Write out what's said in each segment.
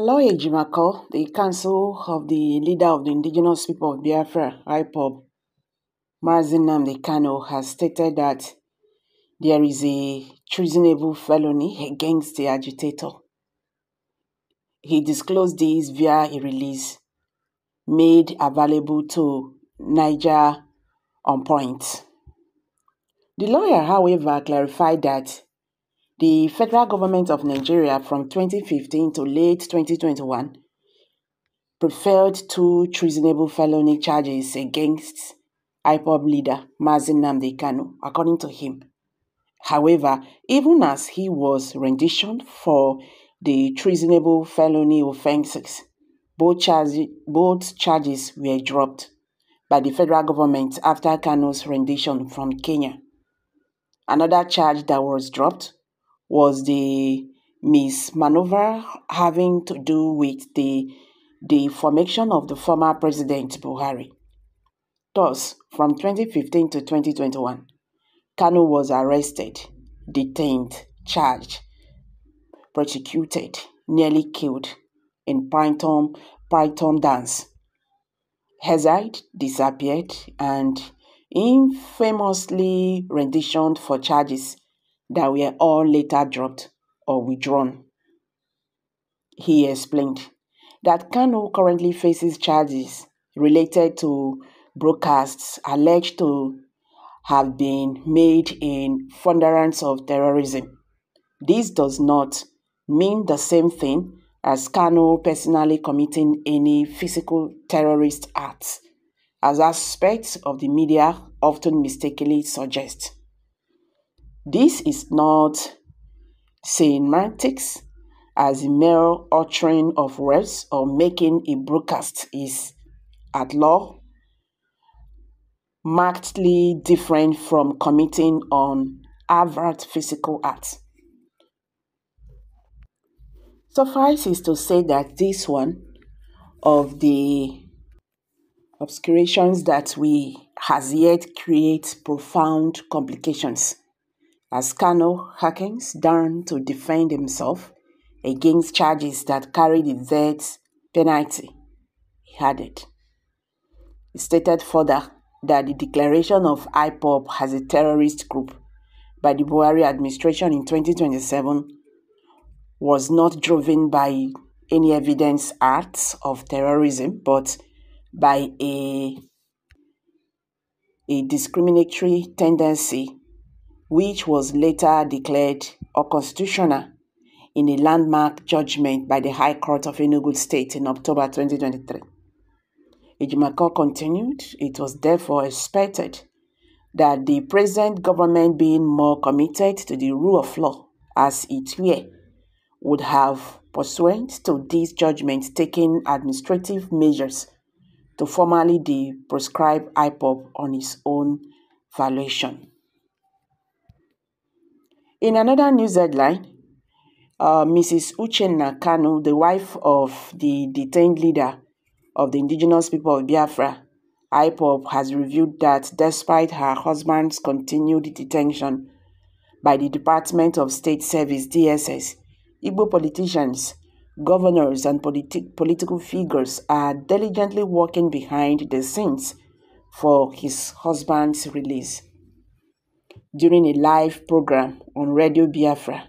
Aloy Ejimako, the Council of the Leader of the Indigenous People of Biafra, IPOB, Nnamdi Kanu, has stated that there is a treasonable felony against the agitator. He disclosed this via a release made available to Niger On Point. The lawyer, however, clarified that the federal government of Nigeria from 2015 to late 2021 preferred two treasonable felony charges against IPOB leader Nnamdi Kanu, according to him. However, even as he was renditioned for the treasonable felony offenses, both charges were dropped by the federal government after Kanu's rendition from Kenya. Another charge that was dropped was the mismaneuver having to do with the formation of the former President Buhari. Thus, from 2015 to 2021, Kanu was arrested, detained, charged, prosecuted, nearly killed in Python dance, exiled, disappeared, and infamously renditioned for charges that were all later dropped or withdrawn. He explained that Kanu currently faces charges related to broadcasts alleged to have been made in furtherance of terrorism. This does not mean the same thing as Kanu personally committing any physical terrorist acts, as aspects of the media often mistakenly suggest. This is not semantics, as a mere uttering of words or making a broadcast is, at law, markedly different from committing an overt physical act. Suffice is to say that this one of the obscurations that we has yet create profound complications, as Kanu hearkens down to defend himself against charges that carry the death penalty, he added. He stated further that the declaration of IPOB as a terrorist group by the Buhari administration in 2027 was not driven by any evidence acts of terrorism, but by a discriminatory tendency, which was later declared unconstitutional in a landmark judgment by the High Court of Enugu State in October 2023. Ejimako continued, it was therefore expected that the present government, being more committed to the rule of law as it were, would have, pursuant to this judgment, taken administrative measures to formally proscribe IPOB on its own valuation. In another news headline, Mrs. Uchenna Kanu, the wife of the detained leader of the Indigenous People of Biafra, IPOB, has revealed that despite her husband's continued detention by the Department of State Service (DSS), Igbo politicians, governors, and political figures are diligently working behind the scenes for his husband's release. During a live program on Radio Biafra,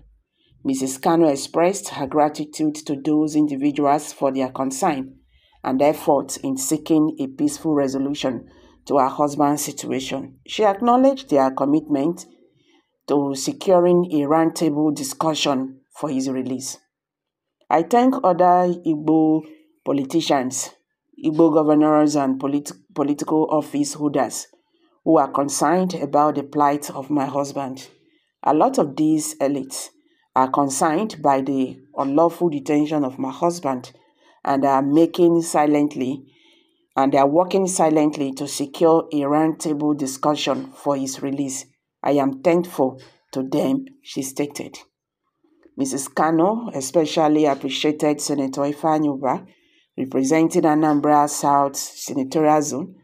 Mrs. Kanu expressed her gratitude to those individuals for their concern and effort in seeking a peaceful resolution to her husband's situation. She acknowledged their commitment to securing a roundtable discussion for his release. I thank other Igbo politicians, Igbo governors, and political office holders who are concerned about the plight of my husband. A lot of these elites are concerned by the unlawful detention of my husband and are working silently to secure a roundtable discussion for his release. I am thankful to them, she stated. Mrs. Kanu especially appreciated Senator Ifeanyi, representing Anambra South Senatorial Zone,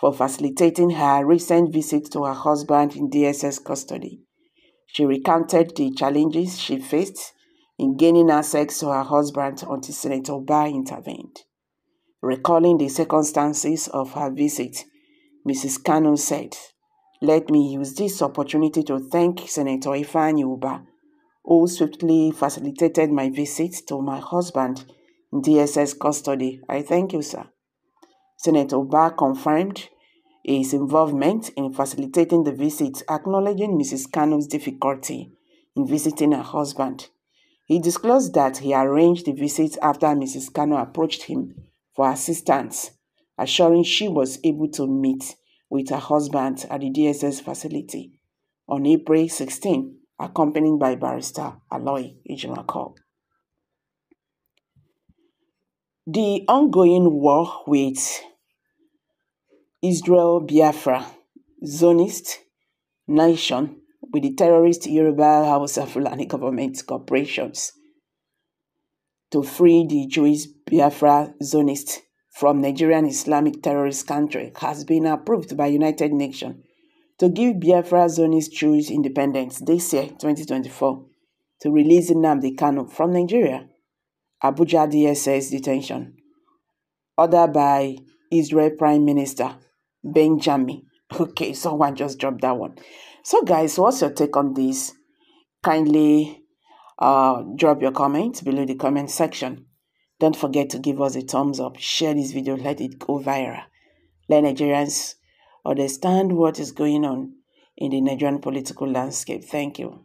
for facilitating her recent visit to her husband in DSS custody. She recounted the challenges she faced in gaining access to her husband until Senator Ubah intervened. Recalling the circumstances of her visit, Mrs. Kanu said, "Let me use this opportunity to thank Senator FİRIÑG Ubah, who swiftly facilitated my visit to my husband in DSS custody. I thank you, sir." Senator Ubah confirmed his involvement in facilitating the visit, acknowledging Mrs. Kanu's difficulty in visiting her husband. He disclosed that he arranged the visit after Mrs. Kanu approached him for assistance, assuring she was able to meet with her husband at the DSS facility on April 16, accompanied by Barrister Aloy Ejimakor. The ongoing war with Israel-Biafra Zionist nation with the terrorist Yoruba Hausa Fulani government corporations to free the Jewish Biafra Zionists from Nigerian Islamic terrorist country has been approved by United Nations to give Biafra Zionist Jews independence this year, 2024, to release Nnamdi Kanu from Nigeria, Abuja DSS detention, ordered by Israel Prime Minister Benjamin. Okay, someone just dropped that one. So guys, what's your take on this? Kindly drop your comments below the comment section. Don't forget to give us a thumbs up, share this video, let it go viral. Let Nigerians understand what is going on in the Nigerian political landscape. Thank you.